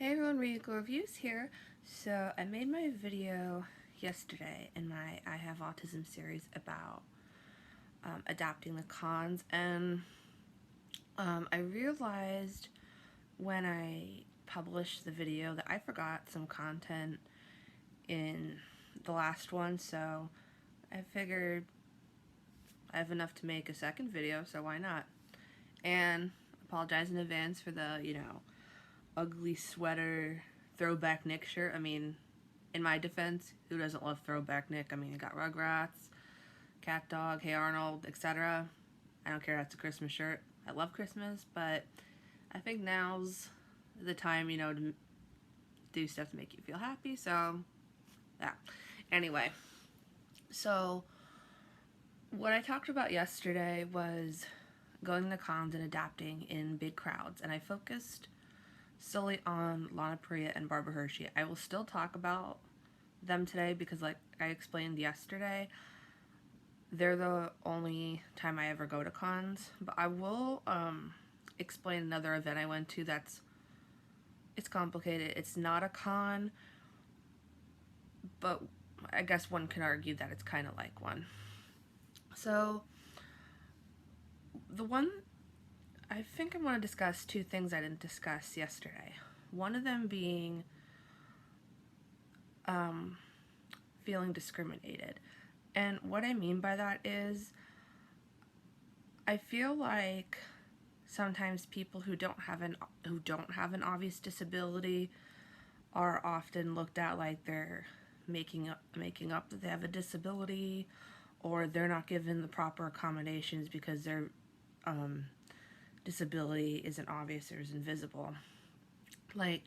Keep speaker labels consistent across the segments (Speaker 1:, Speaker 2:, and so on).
Speaker 1: Hey everyone, Rico Reviews here. So I made my video yesterday in my I Have Autism series about adapting the cons, and I realized when I published the video that I forgot some content in the last one, so I figured I have enough to make a second video, so why not? And apologize in advance for the, ugly sweater throwback Nick shirt. I mean, in my defense, who doesn't love throwback Nick? I mean, you got Rugrats, Cat Dog, Hey Arnold, etc. I don't care, that's a Christmas shirt. I love Christmas, but I think now's the time, to do stuff to make you feel happy, so, yeah. Anyway, so, what I talked about yesterday was going to cons and adapting in big crowds, and I focused solely on Lana Priya and Barbara Hershey. I will still talk about them today because, like I explained yesterday, they're the only time I ever go to cons. But I will explain another event I went to it's complicated. It's not a con, but I guess one can argue that it's kind of like one. So, I think I want to discuss two things I didn't discuss yesterday. One of them being feeling discriminated. And what I mean by that is, I feel like sometimes people who don't have an obvious disability are often looked at like they're making up that they have a disability, or they're not given the proper accommodations because their disability isn't obvious or is invisible. Like,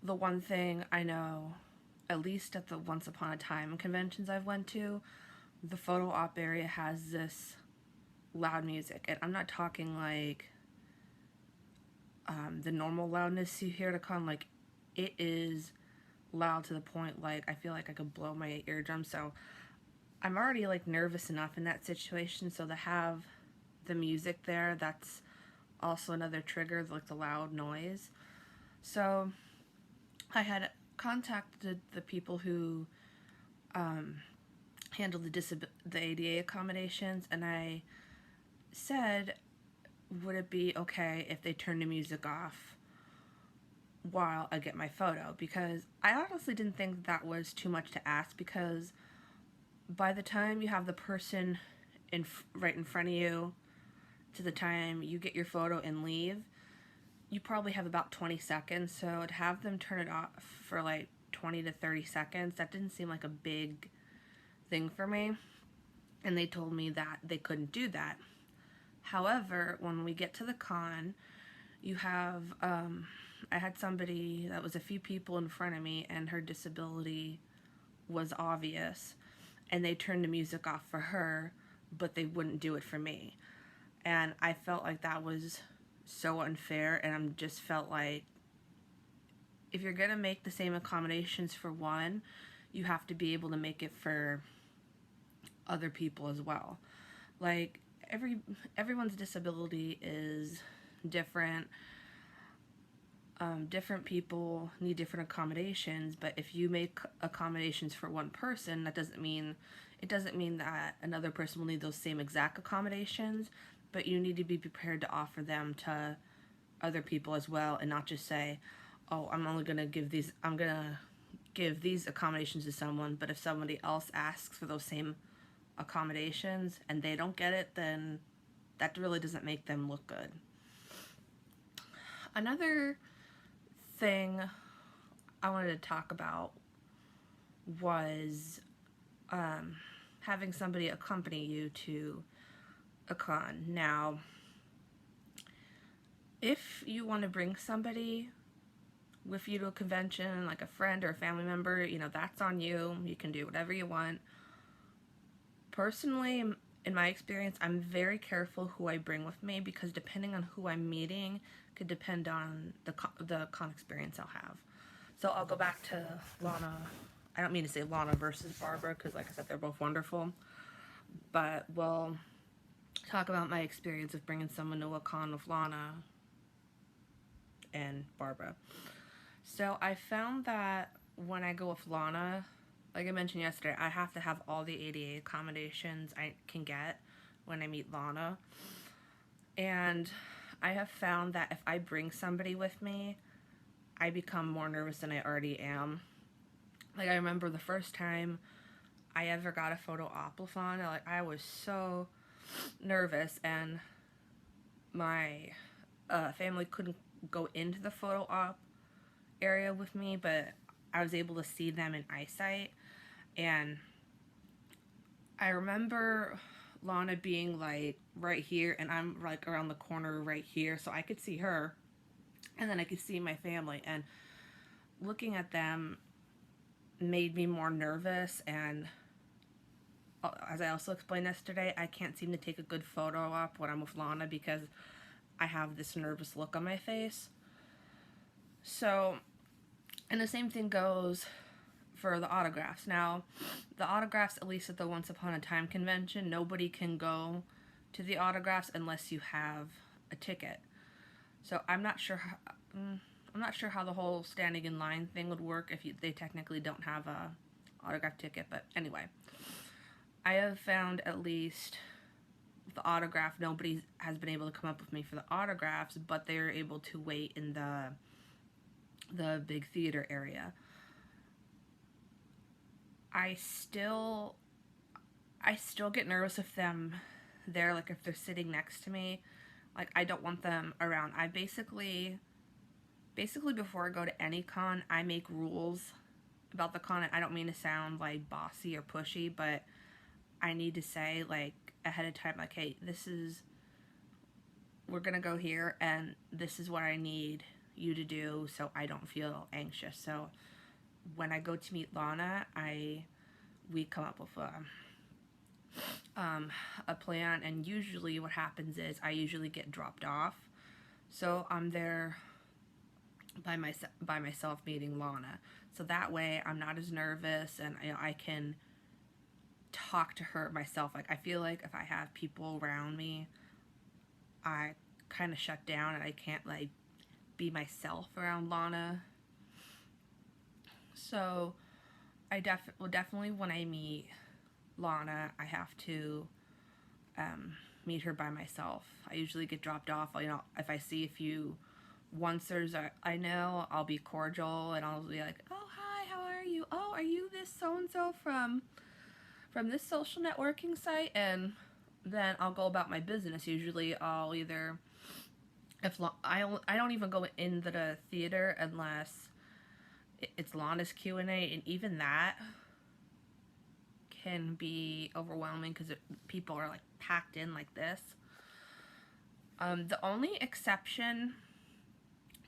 Speaker 1: the one thing I know, at least at the Once Upon a Time conventions I've went to, the photo op area has this loud music, and I'm not talking like the normal loudness you hear at a con. Like, it is loud to the point like I feel like I could blow my eardrums. So I'm already like nervous enough in that situation, so to have the music there, that's also another trigger, like the loud noise. So I had contacted the people who handle the ADA accommodations, and I said, would it be okay if they turn the music off while I get my photo? Because I honestly didn't think that was too much to ask, because by the time you have the person right in front of you to the time you get your photo and leave, you probably have about 20 seconds. So to have them turn it off for like 20 to 30 seconds, that didn't seem like a big thing for me. And they told me that they couldn't do that. However, when we get to the con, you have, I had somebody that was a few people in front of me, and her disability was obvious, and they turned the music off for her, but they wouldn't do it for me. And I felt like that was so unfair, and I just felt like if you're going to make the same accommodations for one, you have to be able to make it for other people as well. Like, everyone's disability is different. Different people need different accommodations, but if you make accommodations for one person, it doesn't mean that another person will need those same exact accommodations, but you need to be prepared to offer them to other people as well, and not just say, oh, I'm going to give these accommodations to someone, but if somebody else asks for those same accommodations and they don't get it, then that really doesn't make them look good. Another thing I wanted to talk about was having somebody accompany you to a con. Now, if you want to bring somebody with you to a convention, like a friend or a family member, that's on you. You can do whatever you want. Personally, in my experience, I'm very careful who I bring with me, because depending on who I'm meeting could depend on the con experience I'll have. So I'll go back to Lana. I don't mean to say Lana versus Barbara, because like I said, they're both wonderful. But we'll talk about my experience of bringing someone to a con with Lana and Barbara. So I found that when I go with Lana, like I mentioned yesterday, I have to have all the ADA accommodations I can get when I meet Lana. And I have found that if I bring somebody with me, I become more nervous than I already am. Like I remember the first time I ever got a photo op-a-thon, I was so nervous, and my family couldn't go into the photo op area with me, but I was able to see them in eyesight. And I remember Lana being like right here, and I'm like around the corner right here, so I could see her, and then I could see my family. And looking at them made me more nervous. And as I also explained yesterday, I can't seem to take a good photo op when I'm with Lana because I have this nervous look on my face. So, and the same thing goes for the autographs. Now, the autographs, at least at the Once Upon a Time convention, nobody can go to the autographs unless you have a ticket. So I'm not sure how the whole standing in line thing would work if they technically don't have a autograph ticket. But anyway, I have found at least the autograph, nobody has been able to come up with me for the autographs, but they're able to wait in the big theater area. I still get nervous if them there, like if they're sitting next to me. Like I don't want them around. I basically before I go to any con, I make rules about the con. I don't mean to sound like bossy or pushy, but I need to say like ahead of time, like, hey, we're gonna go here, and this is what I need you to do so I don't feel anxious. So when I go to meet Lana, we come up with a plan, and usually what happens is I usually get dropped off, so I'm there by myself meeting Lana. So that way I'm not as nervous, and I can talk to her myself. Like I feel like if I have people around me, I kind of shut down and I can't like be myself around Lana. So I definitely when I meet Lana, I have to meet her by myself. I usually get dropped off. If I see a few oncers I know, I'll be cordial and I'll be like, "Oh, hi, how are you? Oh, are you this so and so from this social networking site?" And then I'll go about my business. Usually, I'll either I don't even go into the theater unless it's Lana's Q&A, and even that can be overwhelming because people are like packed in like this. The only exception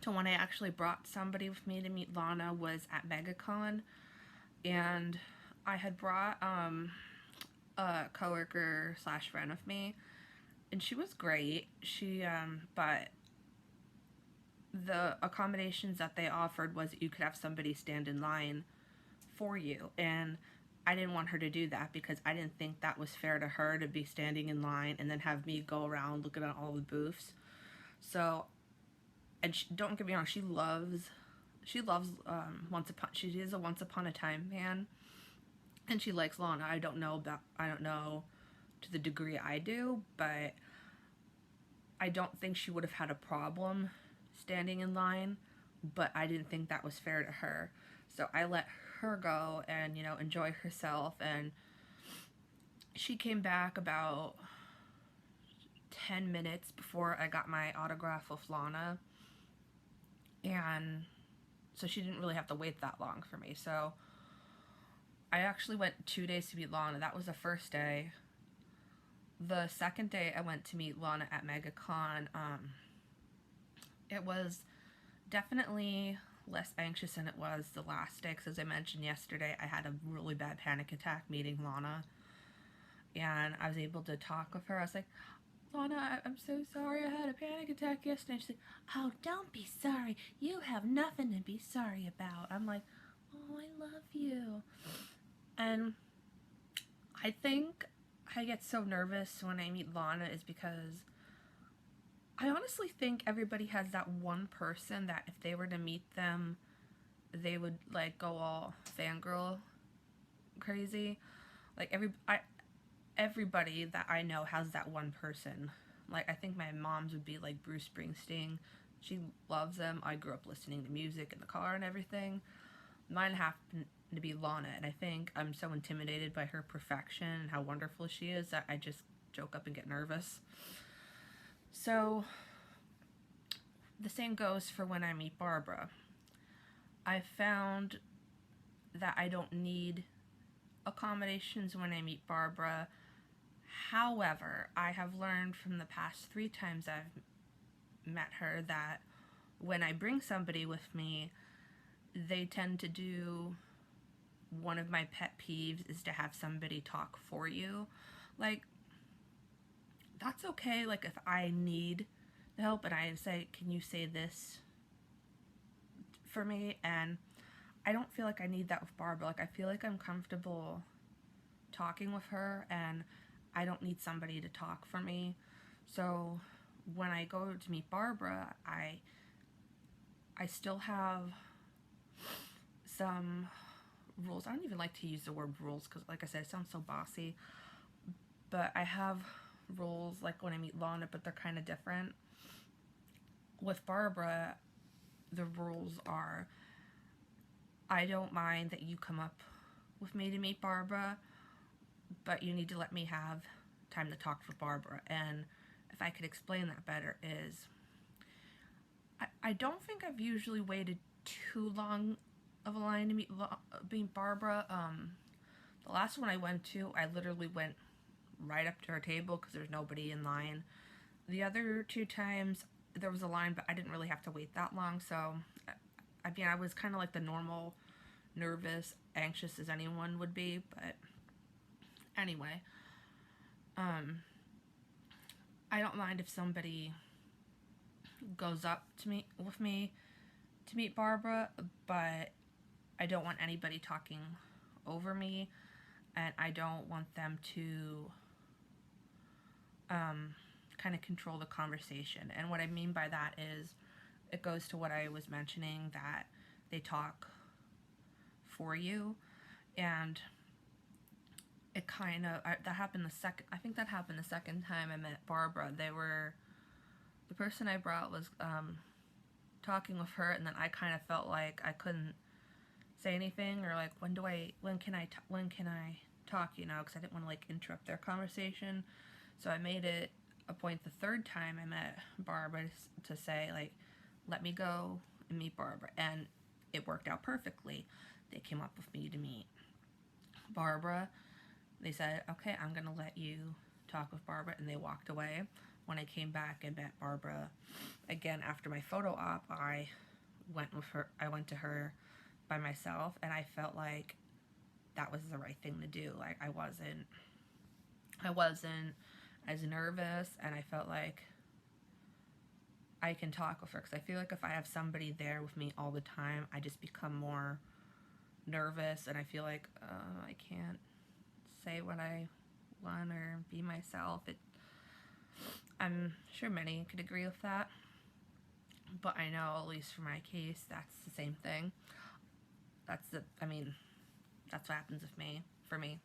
Speaker 1: to when I actually brought somebody with me to meet Lana was at MegaCon, and I had brought a coworker / friend with me, and she was great. But the accommodations that they offered was that you could have somebody stand in line for you, and I didn't want her to do that because I didn't think that was fair to her to be standing in line and then have me go around looking at all the booths. So, and don't get me wrong, she loves she is a Once Upon a Time fan, and she likes Lana. I don't know to the degree I do, but I don't think she would have had a problem standing in line, but I didn't think that was fair to her. So I let her go and, enjoy herself, and she came back about 10 minutes before I got my autograph with Lana, and so she didn't really have to wait that long for me. So I actually went 2 days to meet Lana. That was the first day. The second day I went to meet Lana at MegaCon, it was definitely less anxious than it was the last day, because as I mentioned yesterday, I had a really bad panic attack meeting Lana, and I was able to talk with her. I was like, "Lana, I'm so sorry I had a panic attack yesterday." And she's like, "Oh, don't be sorry. You have nothing to be sorry about." I'm like, "Oh, I love you." And I think I get so nervous when I meet Lana is because I honestly think everybody has that one person that if they were to meet them they would like go all fangirl crazy. Like everybody that I know has that one person. Like I think my mom's would be like Bruce Springsteen. She loves them. I grew up listening to music in the car and everything. Mine happened to be Lana, and I think I'm so intimidated by her perfection and how wonderful she is that I just joke up and get nervous. So the same goes for when I meet Barbara. I found that I don't need accommodations when I meet Barbara. However, I have learned from the past 3 times I've met her that when I bring somebody with me, they tend to do one of my pet peeves is to have somebody talk for you. Like, that's okay. Like, if I need the help and I say, can you say this for me? And I don't feel like I need that with Barbara. Like, I feel like I'm comfortable talking with her and I don't need somebody to talk for me. So when I go to meet Barbara, I still have some rules. I don't even like to use the word rules because, like I said, it sounds so bossy. But I have rules like when I meet Lana, but they're kind of different. With Barbara, the rules are I don't mind that you come up with me to meet Barbara, but you need to let me have time to talk with Barbara. And if I could explain that better is I don't think I've usually waited too long of a line to meet Barbara. The last one I went to, I literally went right up to her table because there's nobody in line. The other 2 times there was a line, but I didn't really have to wait that long. So I mean, I was kind of like the normal nervous, anxious as anyone would be. But anyway, I don't mind if somebody goes up to me with me to meet Barbara, but I don't want anybody talking over me, and I don't want them to kind of control the conversation. And what I mean by that is it goes to what I was mentioning, that they talk for you. And it kind of that happened I think that happened the second time I met Barbara. The person I brought was talking with her, and then I kind of felt like I couldn't say anything, or like when can I talk, you know, because I didn't want to like interrupt their conversation. So I made it a point the 3rd time I met Barbara to say, like, let me go and meet Barbara. And it worked out perfectly. They came up with me to meet Barbara. They said, okay, I'm going to let you talk with Barbara. And they walked away. When I came back and met Barbara again after my photo op, I went to her by myself, and I felt like that was the right thing to do. Like, I wasn't as nervous, and I felt like I can talk with her, because I feel like if I have somebody there with me all the time, I just become more nervous, and I feel like I can't say what I want or be myself. I'm sure many could agree with that, but I know, at least for my case, that's the same thing. That's what happens for me.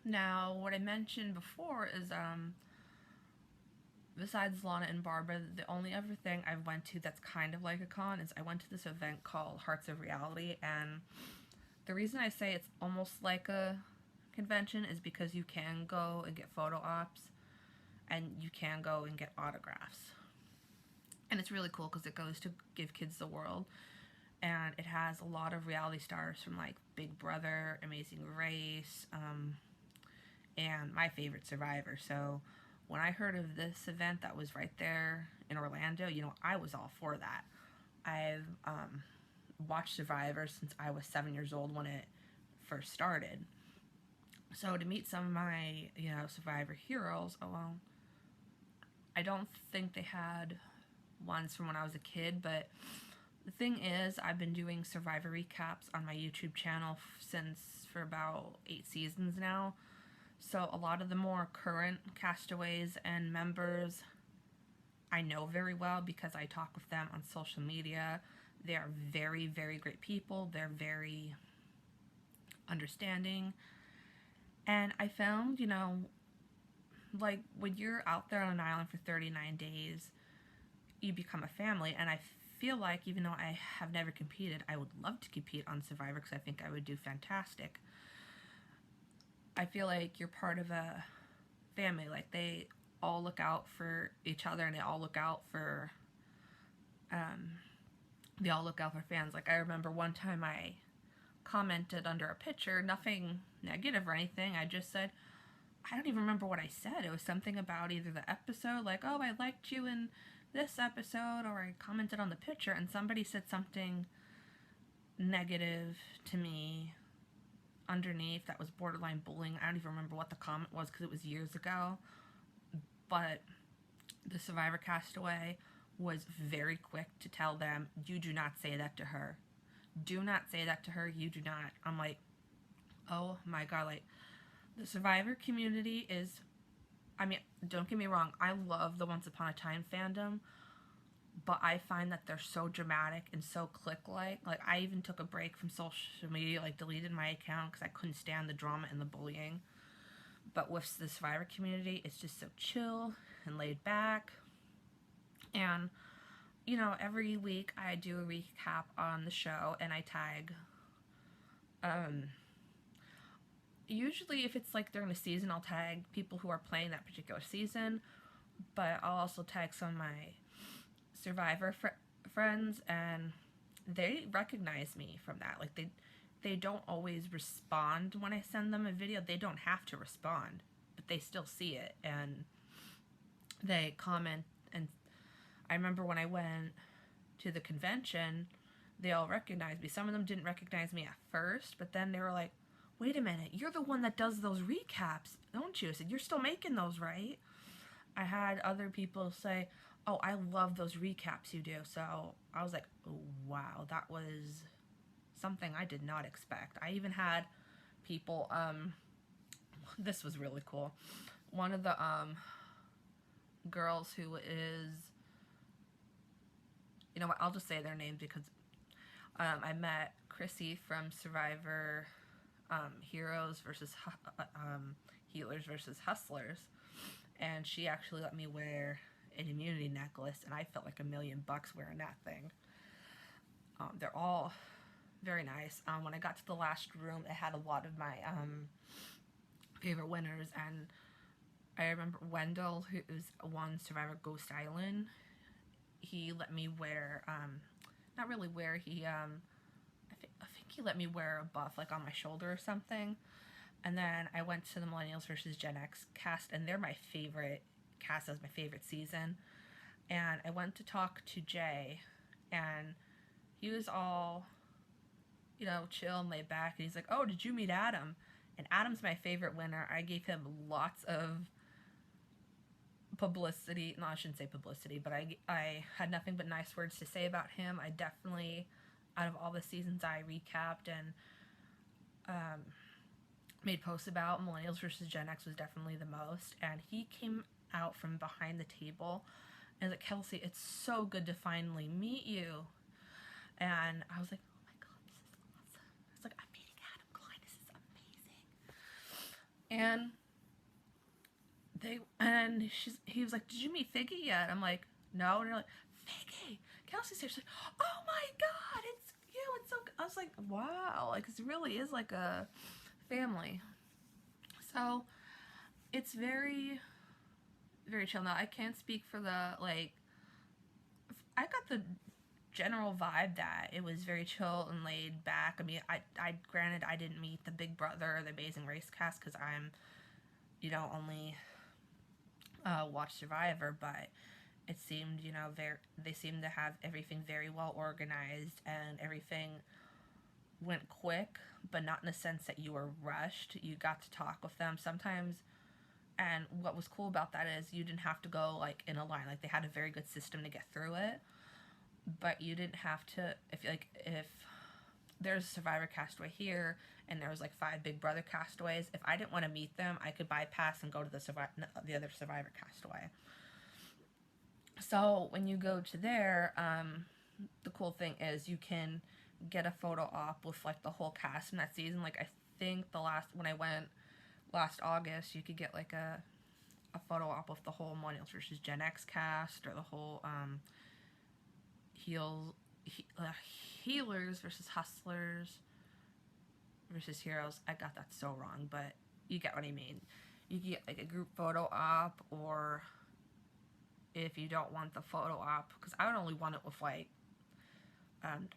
Speaker 1: Now, what I mentioned before is, besides Lana and Barbara, the only other thing I went to that's kind of like a con is I went to this event called Hearts of Reality, and the reason I say it's almost like a convention is because you can go and get photo ops, and you can go and get autographs. And it's really cool because it goes to Give Kids the World, and it has a lot of reality stars from like Big Brother, Amazing Race, and my favorite, Survivor. So when I heard of this event that was right there in Orlando, you know, I was all for that. I've watched Survivor since I was 7 years old when it first started. So to meet some of my, you know, Survivor heroes, well, I don't think they had ones from when I was a kid, but the thing is, I've been doing Survivor recaps on my YouTube channel for about 8 seasons now. So a lot of the more current castaways and members I know very well because I talk with them on social media. They are very, very great people. They're very understanding. And I found, like when you're out there on an island for 39 days, you become a family. And I feel like, even though I have never competed, I would love to compete on Survivor because I think I would do fantastic. I feel like you're part of a family. Like they all look out for each other, and they all look out for fans. Like I remember one time I commented under a picture, nothing negative or anything. I just said, I don't even remember what I said. It was something about either the episode, like, oh, I liked you in this episode, or I commented on the picture, and somebody said something negative to me underneath that was borderline bullying. I don't even remember what the comment was because it was years ago. But the Survivor castaway was very quick to tell them, you do not say that to her. Do not say that to her. You do not. I'm like, oh my God. Like, the Survivor community is, I mean, don't get me wrong, I love the Once Upon a Time fandom, but I find that they're so dramatic and so clique-like. Like, I even took a break from social media, like, deleted my account because I couldn't stand the drama and the bullying. But with the Survivor community, it's just so chill and laid back. And, every week I do a recap on the show, and I tag, usually if it's like during the season, I'll tag people who are playing that particular season, but I'll also tag some of my Survivor friends, and they recognize me from that. Like, they don't always respond when I send them a video. They don't have to respond, but they still see it, and they comment. And I remember when I went to the convention, they all recognized me. Some of them didn't recognize me at first, but then they were like, wait a minute, you're the one that does those recaps, don't you? I said, you're still making those, right? I had other people say, oh, I love those recaps you do. So I was like, oh, wow, that was something I did not expect. I even had people, this was really cool. One of the girls who is, you know what, I'll just say their names because I met Chrissy from Survivor Heroes versus Healers versus Hustlers, and she actually let me wear an immunity necklace, and I felt like $1 million wearing that thing. They're all very nice. When I got to the last room, it had a lot of my favorite winners, and I remember Wendell, who's won Survivor Ghost Island. He let me wear, not really wear, I think he let me wear a buff, like on my shoulder or something. And then I went to the Millennials versus Gen X cast, and they're my favorite cast. That was my favorite season. And I went to talk to Jay, and he was all, chill and laid back. And he's like, oh, did you meet Adam? And Adam's my favorite winner. I gave him lots of publicity. No, I shouldn't say publicity, but I had nothing but nice words to say about him. I definitely, out of all the seasons I recapped and made posts about, Millennials versus Gen X was definitely the most. And he came out from behind the table and was like, Kelsey, it's so good to finally meet you. And I was like, oh my God, this is awesome. I was like, I'm meeting Adam Klein. This is amazing. And he was like, did you meet Figgy yet? I'm like, no. And they're like, Figgy, Kelsey's here. She's like, oh my God, it's you. It's so good. I was like, wow, like this really is like a family. So it's very, very chill. Now I can't speak for the, like, I got the general vibe that it was very chill and laid back. I mean, I granted I didn't meet the Big Brother or the Amazing Race cast because I'm, only watch Survivor, but it seemed, they seemed to have everything very well organized, and everything went quick, but not in the sense that you were rushed. You got to talk with them sometimes, and what was cool about that is you didn't have to go, like, in a line. Like, they had a very good system to get through it, but you didn't have to, if there's a Survivor castaway here, and there was like 5 Big Brother castaways, if I didn't want to meet them, I could bypass and go to the other Survivor castaway. So when you go to there, the cool thing is you can get a photo op with like the whole cast from that season. Like I think when I went last August, you could get like a photo op with the whole Millennials versus Gen X cast, or the whole heels, healers versus hustlers versus heroes. I got that so wrong, but you get what I mean. You can get like a group photo op, or if you don't want the photo op, because I would only want it with like,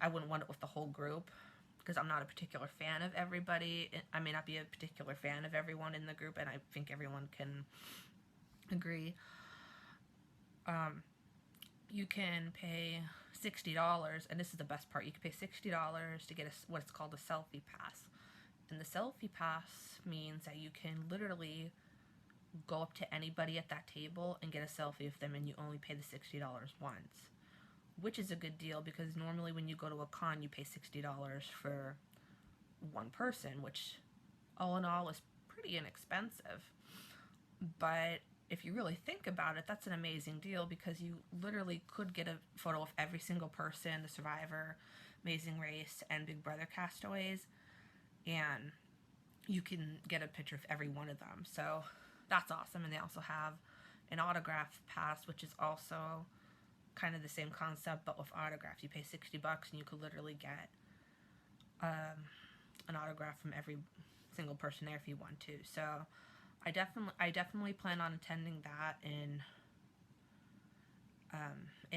Speaker 1: I wouldn't want it with the whole group, because I'm not a particular fan of everybody. I may not be a particular fan of everyone in the group, and I think everyone can agree. You can pay $60, and this is the best part. You can pay $60 to get what's called a selfie pass. And the selfie pass means that you can literally go up to anybody at that table and get a selfie with them, and you only pay the $60 once. Which is a good deal, because normally when you go to a con, you pay $60 for one person, which all in all is pretty inexpensive. But if you really think about it, that's an amazing deal, because you literally could get a photo of every single person, the Survivor, Amazing Race, and Big Brother castaways, and you can get a picture of every one of them. So that's awesome. And they also have an autograph pass, which is also kind of the same concept, but with autographs. You pay $60 and you could literally get an autograph from every single person there if you want to. So I definitely plan on attending that in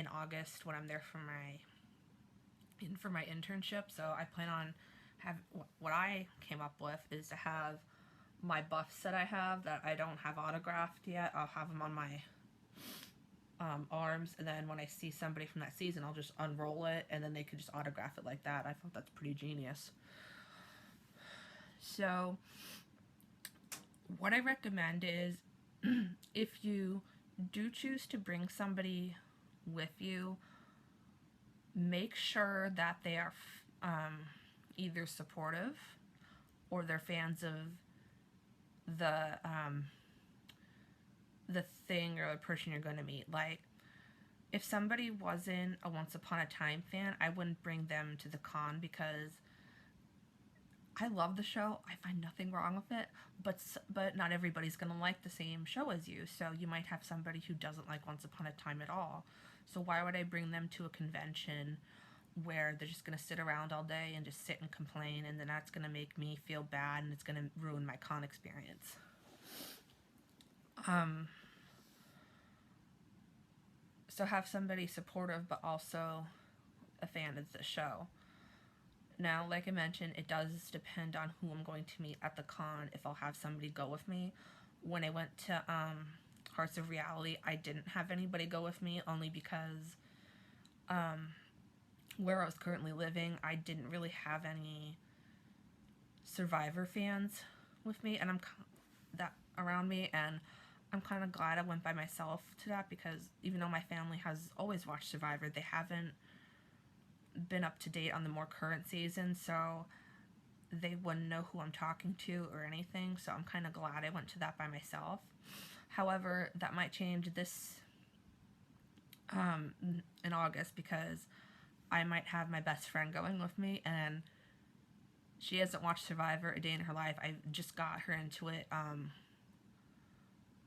Speaker 1: August when I'm there for my internship. So I plan on what I came up with is to have my buffs that I have that I don't have autographed yet. I'll have them on my arms, and then when I see somebody from that season, I'll just unroll it, and then they could just autograph it like that. I thought that's pretty genius. So what I recommend is if you do choose to bring somebody with you, make sure that they are either supportive or they're fans of the thing or the person you're going to meet. Like, if somebody wasn't a Once Upon a Time fan, I wouldn't bring them to the con, because I love the show. I find nothing wrong with it, but not everybody's going to like the same show as you. So you might have somebody who doesn't like Once Upon a Time at all. So why would I bring them to a convention where they're just going to sit around all day and just sit and complain, and then that's going to make me feel bad, and it's going to ruin my con experience. So have somebody supportive but also a fan of the show. Now, like I mentioned, it does depend on who I'm going to meet at the con, if I'll have somebody go with me. When I went to Hearts of Reality, I didn't have anybody go with me, only because where I was currently living, I didn't really have any Survivor fans with me, and that around me, and I'm kind of glad I went by myself to that, because even though my family has always watched Survivor, they haven't been up to date on the more current season, so they wouldn't know who I'm talking to or anything. So I'm kind of glad I went to that by myself. However, that might change this in August, because I might have my best friend going with me, and she hasn't watched Survivor a day in her life. I just got her into it.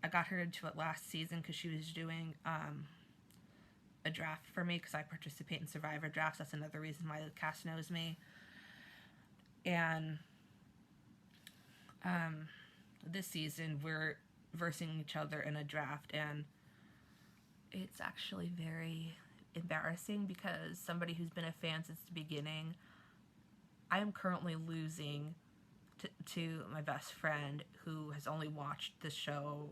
Speaker 1: I got her into it last season because she was doing a draft for me, because I participate in Survivor drafts. That's another reason why the cast knows me. And this season we're versing each other in a draft, and it's actually very embarrassing, because somebody who's been a fan since the beginning, I am currently losing to my best friend, who has only watched the show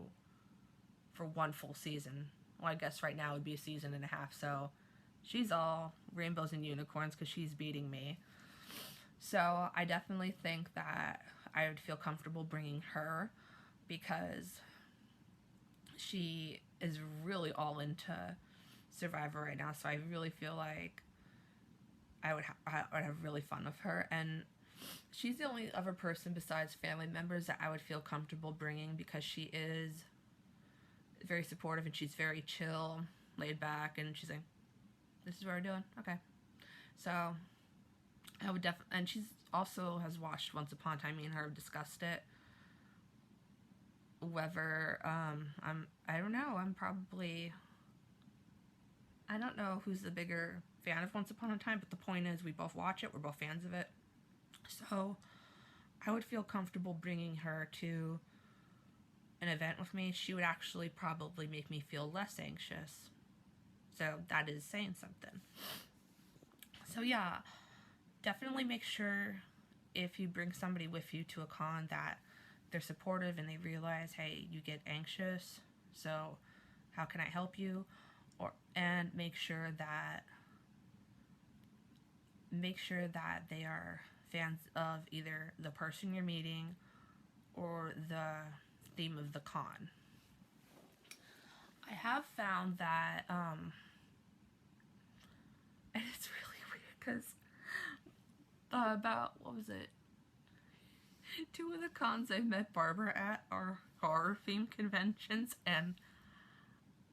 Speaker 1: for one full season. Well, I guess right now would be a season and a half, so she's all rainbows and unicorns because she's beating me. So I definitely think that I would feel comfortable bringing her, because she is really all into Survivor right now, so I really feel like I would have really fun with her. And she's the only other person besides family members that I would feel comfortable bringing, because she is very supportive and she's very chill. laid back, and she's like, this is what we're doing? Okay. So I would definitely, and she's also has watched Once Upon a Time. Me and her have discussed it. Whether I don't know. I don't know who's the bigger fan of Once Upon a Time, but the point is we both watch it. We're both fans of it. So I would feel comfortable bringing her to an event with me. She would actually probably make me feel less anxious. So that is saying something. So yeah, definitely make sure if you bring somebody with you to a con that they're supportive and they realize, hey, you get anxious, so how can I help you? And make sure that they are fans of either the person you're meeting or the theme of the con. I have found that and it's really weird because about, what was it, 2 of the cons I've met Barbara at are horror themed conventions, and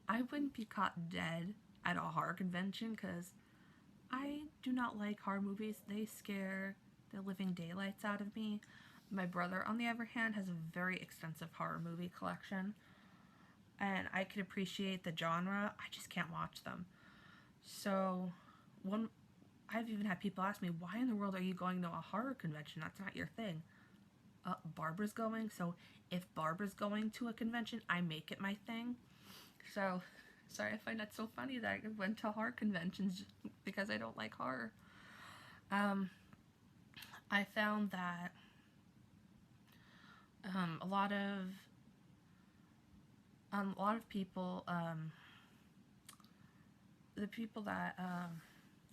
Speaker 1: I wouldn't be caught dead at a horror convention because I do not like horror movies. They scare the living daylights out of me. My brother, on the other hand, has a very extensive horror movie collection, and I can appreciate the genre. I just can't watch them. So I've even had people ask me, why in the world are you going to a horror convention? That's not your thing. Barbara's going, so if Barbara's going to a convention, I make it my thing. So, sorry, I find that so funny that I went to horror conventions because I don't like horror. I found that a lot of people, the people that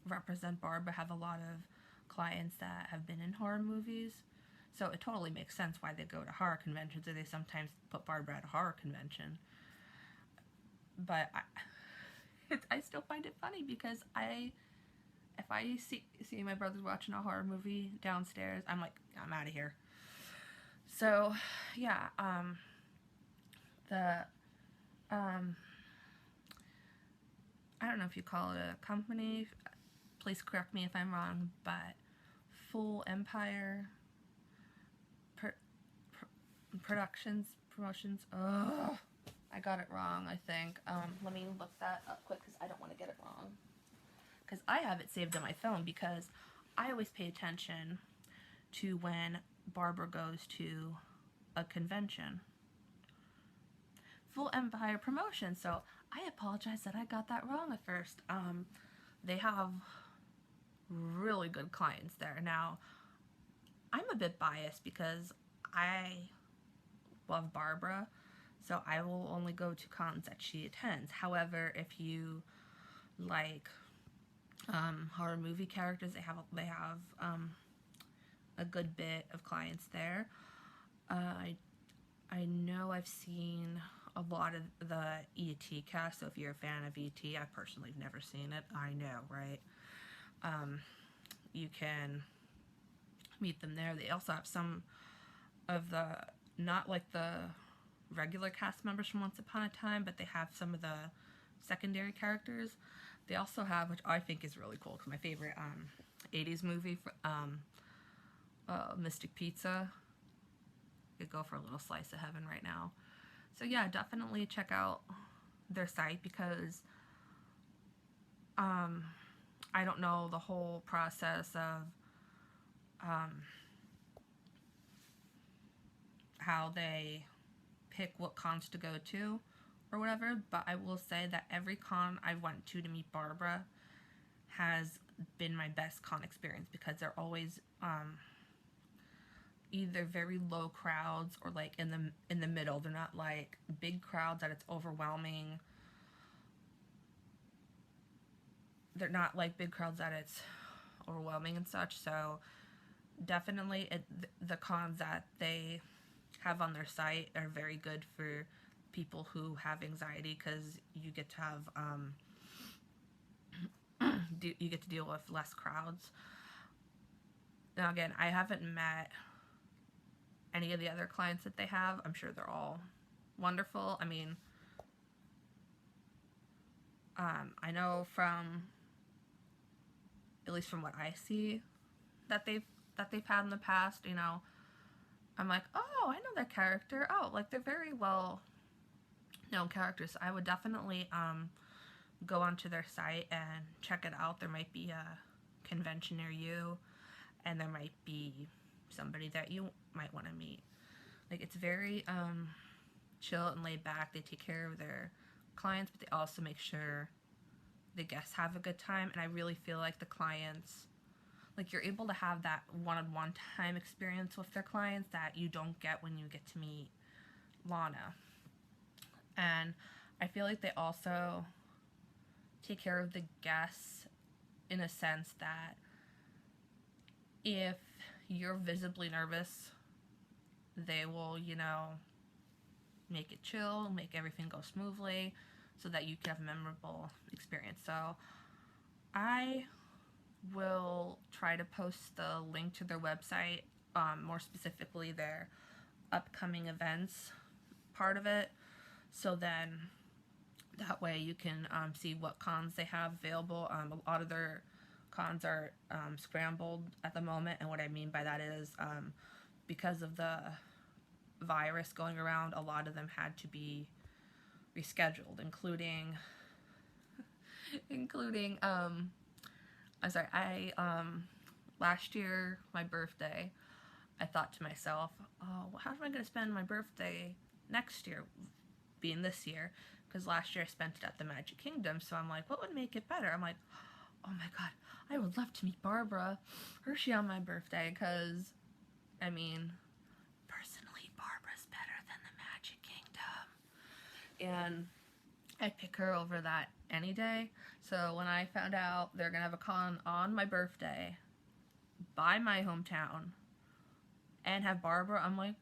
Speaker 1: represent Barbara have a lot of clients that have been in horror movies. So it totally makes sense why they go to horror conventions, or they sometimes put Barbara at a horror convention. But I still find it funny because if I see my brother's watching a horror movie downstairs, I'm like, I'm out of here. So yeah, I don't know if you call it a company. Please correct me if I'm wrong, but Full Empire promotions. Oh, I got it wrong, I think. Let me look that up quick because I don't want to get it wrong. Because I have it saved on my phone because I always pay attention to when Barbara goes to a convention. Full Empire Promotion. So I apologize that I got that wrong at first. They have really good clients there. Now, I'm a bit biased because I love Barbara, so I will only go to cons that she attends. However, if you like horror movie characters, they have a good bit of clients there. I know I've seen a lot of the E.T. cast, so if you're a fan of E.T., I personally have never seen it. I know, right? You can meet them there. They also have some of the, not like the regular cast members from Once Upon a Time, but they have some of the secondary characters. They also have, which I think is really cool, because my favorite 80s movie, Mystic Pizza, could go for a little slice of heaven right now. So yeah, definitely check out their site because I don't know the whole process of how they pick what cons to go to or whatever, but I will say that every con I went to meet Barbara has been my best con experience because they're always either very low crowds or like in the middle. They're not like big crowds that it's overwhelming. They're not like big crowds that it's overwhelming and such. So definitely the cons that they have on their site are very good for people who have anxiety because you get to have you get to deal with less crowds. Now again, I haven't met any of the other clients that they have. I'm sure they're all wonderful. I mean, I know from, at least from what I see, that they've had in the past, you know, I'm like, oh, I know that character. Oh, like they're very well known characters. I would definitely go onto their site and check it out. There might be a convention near you, and there might be somebody that you might want to meet. Like, it's very chill and laid back. They take care of their clients, but they also make sure the guests have a good time. And I really feel like the clients, like, you're able to have that one-on-one time experience with their clients that you don't get when you get to meet Lana. And I feel like they also take care of the guests in a sense that if you're visibly nervous, they will, you know, make it chill, make everything go smoothly so that you can have a memorable experience. So I will try to post the link to their website, more specifically their upcoming events part of it, so then that way you can see what cons they have available. A lot of their cons are scrambled at the moment, and what I mean by that is because of the virus going around, a lot of them had to be rescheduled, including I'm sorry, I last year, my birthday, I thought to myself, oh, how am I going to spend my birthday next year, being this year? Because last year I spent it at the Magic Kingdom, so I'm like, what would make it better? I'm like, oh my god, I would love to meet Barbara Hershey on my birthday, because, I mean, personally, Barbara's better than the Magic Kingdom. And I'd pick her over that any day. So when I found out they're gonna have a con on my birthday by my hometown and have Barbara, I'm like,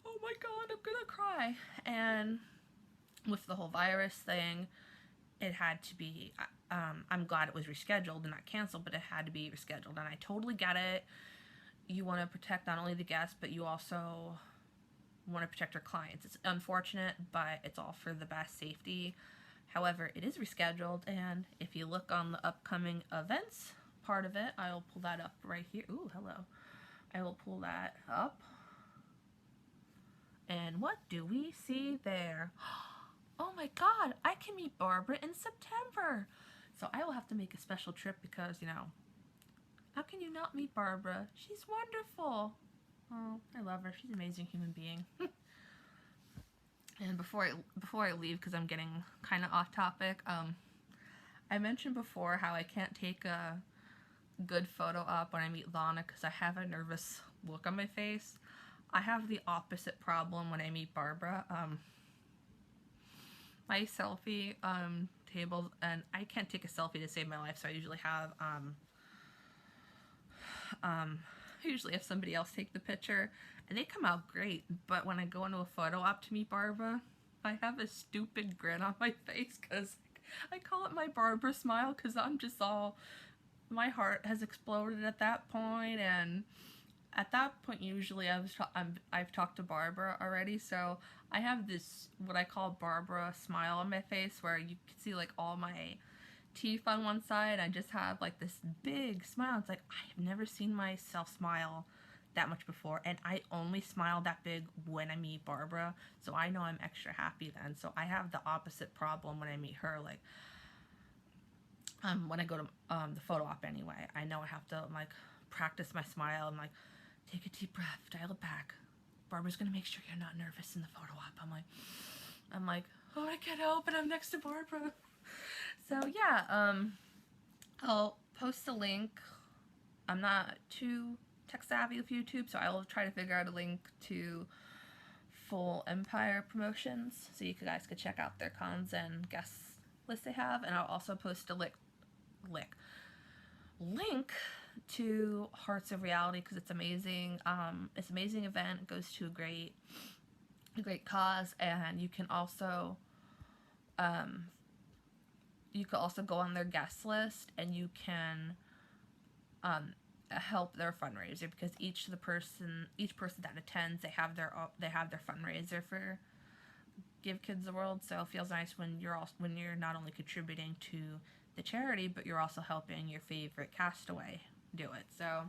Speaker 1: oh my god, I'm gonna cry. And with the whole virus thing, it had to be, I'm glad it was rescheduled and not canceled, but it had to be rescheduled. And I totally get it. You want to protect not only the guests, but you also want to protect your clients. It's unfortunate, but it's all for the best safety. However, it is rescheduled, and if you look on the upcoming events part of it, I will pull that up right here. Ooh, hello. I will pull that up. And what do we see there? Oh my god, I can meet Barbara in September. So I will have to make a special trip because, you know, how can you not meet Barbara? She's wonderful. Oh, I love her. She's an amazing human being. And before I leave, because I'm getting kind of off topic, I mentioned before how I can't take a good photo up when I meet Lana because I have a nervous look on my face. I have the opposite problem when I meet Barbara. My selfie table, and I can't take a selfie to save my life, so I usually have somebody else take the picture, and they come out great. But when I go into a photo op to meet Barbara, I have a stupid grin on my face because I call it my Barbara smile, because I'm just all, my heart has exploded at that point. And at that point, usually I've talked to Barbara already, so I have this, what I call Barbara smile on my face, where you can see like all my teeth on one side. I just have like this big smile. It's like, I have never seen myself smile that much before, and I only smile that big when I meet Barbara, so I know I'm extra happy then. So I have the opposite problem when I meet her. Like, when I go to the photo op anyway, I know I have to like practice my smile and like take a deep breath, dial it back. Barbara's gonna make sure you're not nervous in the photo op. I'm like, oh, I can't help it, I'm next to Barbara. So yeah, I'll post a link. I'm not too tech savvy with YouTube, so I will try to figure out a link to Full Empire Promotions, so you guys could check out their cons and guest list they have. And I'll also post a link to Hearts of Reality, because it's amazing. It's an amazing event. It goes to a great cause, and you can also go on their guest list, and you can help their fundraiser, because each person that attends, they have their fundraiser for give kids the world, so it feels nice when you're not only contributing to the charity, but you're also helping your favorite castaway do it. So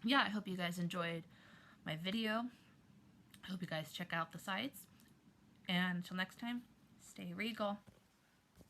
Speaker 1: yeah, I hope you guys enjoyed my video. I hope you guys check out the sites, and until next time, stay regal.